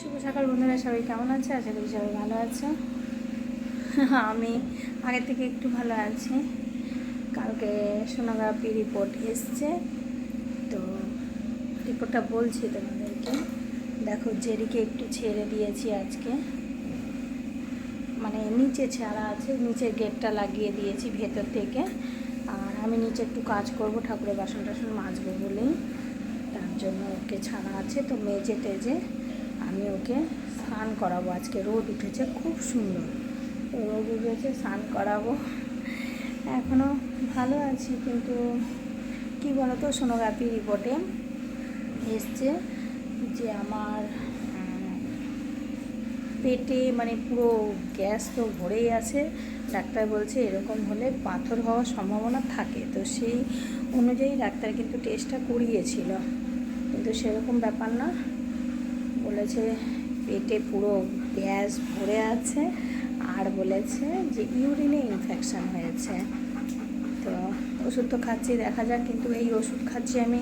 শুভ সকাল বন্ধুরা, সবাই কেমন আছে? আশা করি সবাই ভালো আছো। আমি আগে থেকে একটু ভালো আছি। কালকে সোনোগ্রাফি রিপোর্ট এসছে, তো রিপোর্টটা বলছি তোমাদেরকে। দেখো, জেরিকে একটু ছেড়ে দিয়েছি আজকে, মানে নিচে ছাড়া আছে, নিচের গেটটা লাগিয়ে দিয়েছি ভেতর থেকে। আর আমি নিচে একটু কাজ করব, ঠাকুরের বাসন টাসন মাজবো বলেই, তার জন্য ওকে ছাড়া আছে। তো মেজে টেজে আমি ওকে স্নান করাবো। আজকে রোদ উঠেছে খুব সুন্দর, তো রোদ উঠেছে, স্নান করাবো। এখনও ভালো আছি, কিন্তু কী বলতো, সোনোগ্রাফি রিপোর্টে এসছে যে আমার পেটে মানে পুরো গ্যাস তো ভরেই আছে। ডাক্তার বলছে এরকম হলে পাথর হওয়ার সম্ভাবনা থাকে। তো সেই অনুযায়ী ডাক্তার কিন্তু টেস্টটা করিয়েছিল, কিন্তু সেরকম ব্যাপার না। বলেছে পেটে পুরো গ্যাস ভরে আছে, আর বলেছে যে ইউরিনে ইনফেকশান হয়েছে। তো ওষুধ তো খাচ্ছি, দেখা যাক। কিন্তু এই ওষুধ খাচ্ছি আমি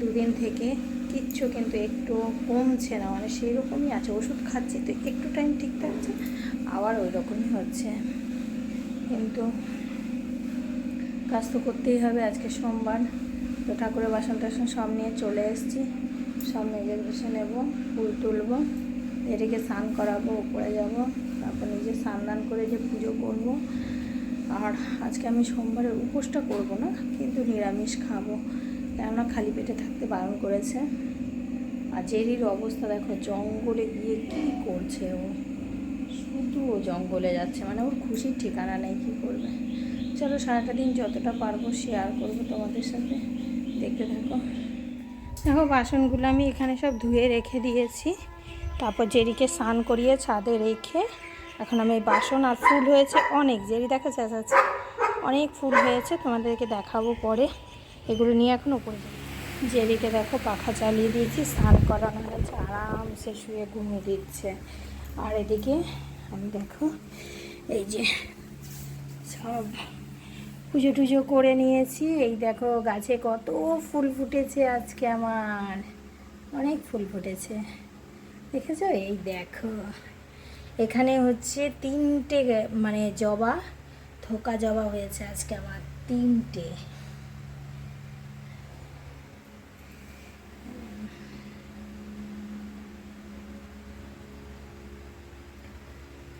দুদিন থেকে, কিচ্ছু কিন্তু একটু কমছে না, মানে সেই রকমই আছে। ওষুধ খাচ্ছি তো একটু টাইম ঠিক থাকছে, আবার ওই রকমই হচ্ছে। কিন্তু কাজ তো করতেই হবে। আজকে সোমবার, তো ঠাকুরের বাসন টাসন সব নিয়ে চলে এসেছি। সব মেজে বসে নেব, ফুল তুলব, এদিকে স্নান করাবো, উপরে যাব, তারপর নিজে স্নান দান করে যে পুজো করব। আর আজকে আমি সোমবারের উপোসটা করব না, কিন্তু নিরামিষ খাবো, কেননা খালি পেটে থাকতে বারণ করেছে। আর জেরির অবস্থা দেখো, জঙ্গলে গিয়ে কী করছে ও, শুধু ও জঙ্গলে যাচ্ছে, মানে ওর খুশির ঠিকানা নেই। কী করবে? চলো সারাটা দিন যতটা পারবো শেয়ার করবো তোমাদের সাথে, দেখতে থাকো। দেখো, বাসনগুলো আমি এখানে সব ধুয়ে রেখে দিয়েছি। তারপর জেরিকে স্নান করিয়ে ছাদে রেখে এখন আমি বাসন, আর ফুল হয়েছে অনেক। জেরি দেখা যাচ্ছে অনেক ফুল হয়েছে, তোমাদেরকে দেখাবো পরে। এগুলো নিয়ে এখন উপরে যাবো। জেরিকে দেখো পাখা চালিয়ে দিয়েছি, স্নান করানো হয়েছে, আরামসে শুয়ে ঘুমিয়ে দিচ্ছে। আর এদিকে আমি দেখো এই যে সব পুজো টুজো করে নিয়েছি। এই দেখো গাছে কত ফুল ফুটেছে আজকে, আমার অনেক ফুল ফুটেছে, দেখেছো? এই দেখো, এখানে হচ্ছে 3টে মানে জবা, থোকা জবা হয়েছে আজকে আমার 3টে।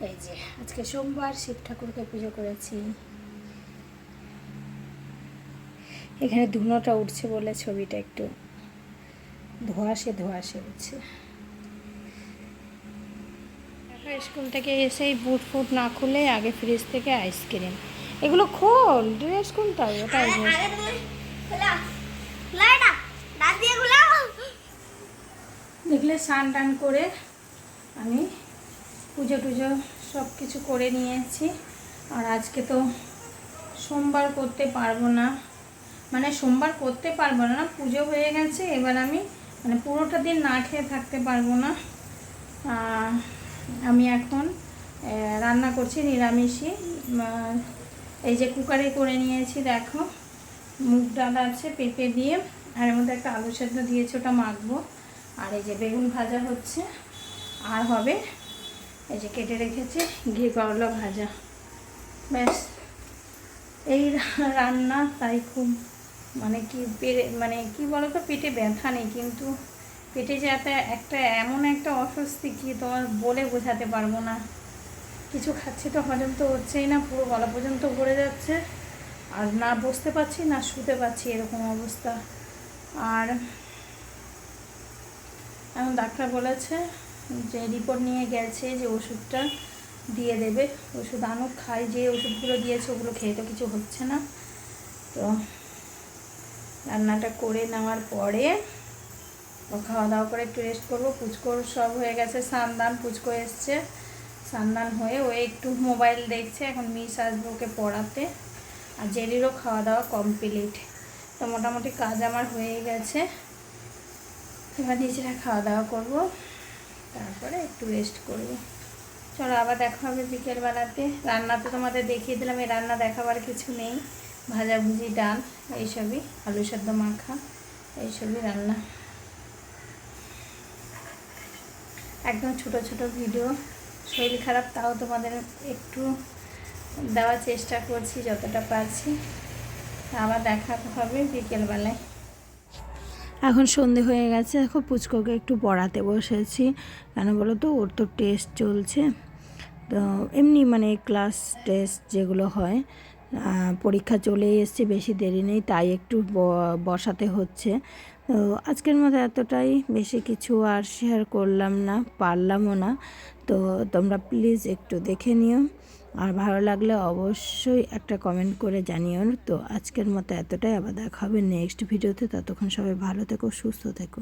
এই যে আজকে সোমবার, শিব ঠাকুরকে পুজো করেছি। এখানে ধুনোটা উঠছে বলে ছবিটা একটু ধোঁয়াশে ধোঁয়াশে উঠছে। স্কুল থেকে এসেই বুট ফুট না খুলে আগে ফ্রিজ থেকে আইসক্রিম, এগুলো খোল, ড্রেস কোনটা? ওটাই দেখলে স্নান টান করে আমি পুজো টুজো সব কিছু করে নিয়েছি। আর আজকে তো সোমবার করতে পারবো না, মানে সোমবার করতে পারবো না, পুজো হয়ে গেছে। এবার আমি মানে পুরোটা দিন না খেয়ে থাকতে পারবো না। আমি এখন রান্না করছি নিরামিষই। এই যে কুকারে করে নিয়েছি, দেখো মুগ ডাল আছে পেঁপে দিয়ে, আর এর মধ্যে একটা আলু সেদ্ধ দিয়েছি, ওটা মাখবো। আর এই যে বেগুন ভাজা হচ্ছে, আর হবে এই যে কেটে রেখেছি ঘি করলা ভাজা। ব্যাস, এই রান্না। তাই খুব মানে কি বলতো, পেটে ব্যথা নেই, কিন্তু পেটে যে একটা এমন একটা অস্বস্তি, কি তোমার বলে বোঝাতে পারবো না। কিছু খাচ্ছি তো হজম তো হচ্ছেই না, পুরো গলা পর্যন্ত ভরে যাচ্ছে, আর না বসতে পারছি না শুতে পারছি, এরকম অবস্থা। আর এখন ডাক্তার বলেছে যে রিপোর্ট নিয়ে গেছে, যে ওষুধটা দিয়ে দেবে। ওষুধ আনুক, খাই। যে ওষুধগুলো দিয়েছে ওগুলো খেয়ে তো কিছু হচ্ছে না। তো রান্নাটা করে নেওয়ার পরে ও খাওয়া দাওয়া করে একটু রেস্ট করবো। পুচকোর সব হয়ে গেছে, স্নান, পুচকো এসছে, স্নান হয়ে ও একটু মোবাইল দেখছে। এখন মিস আসবে ওকে পড়াতে। আর জেরিরও খাওয়া দাওয়া কমপ্লিট। তো মোটামুটি কাজ আমার হয়ে গেছে। এবার নিজেরা খাওয়া দাওয়া করবো, তারপরে একটু রেস্ট করবো। চলো আবার দেখা হবে বিকেলবেলাতে। রান্না তো তোমাদের দেখিয়ে দিলাম, এই রান্না দেখাবার কিছু নেই। ভাজাভুজি, ডাল, এইসবই, আলু সেদ্ধ মাখা, এইসবই রান্না। একদম ছোট ছোট ভিডিও, শরীর খারাপ তাও তোমাদের একটু দেওয়ার চেষ্টা করছি যতটা পারছি। আবার দেখা হবে বিকেলবেলায়। এখন সন্ধে হয়ে গেছে, দেখো পুচকোকে একটু পড়াতে বসেছি। কেন বলো তো, ওর তো টেস্ট চলছে, তো এমনি মানে ক্লাস টেস্ট যেগুলো হয়, পরীক্ষা চলেই এসছে, বেশি দেরি নেই, তাই একটু বসাতে হচ্ছে। তো আজকের মতো এতটাই, বেশি কিছু আর শেয়ার করলাম না, পারলামও না। তো তোমরা প্লিজ একটু দেখে নিও, আর ভালো লাগলে অবশ্যই একটা কমেন্ট করে জানিও। তো আজকের মতো এতটাই, আবার দেখা হবে নেক্সট ভিডিওতে। ততক্ষণ সবাই ভালো থেকো, সুস্থ থেকো।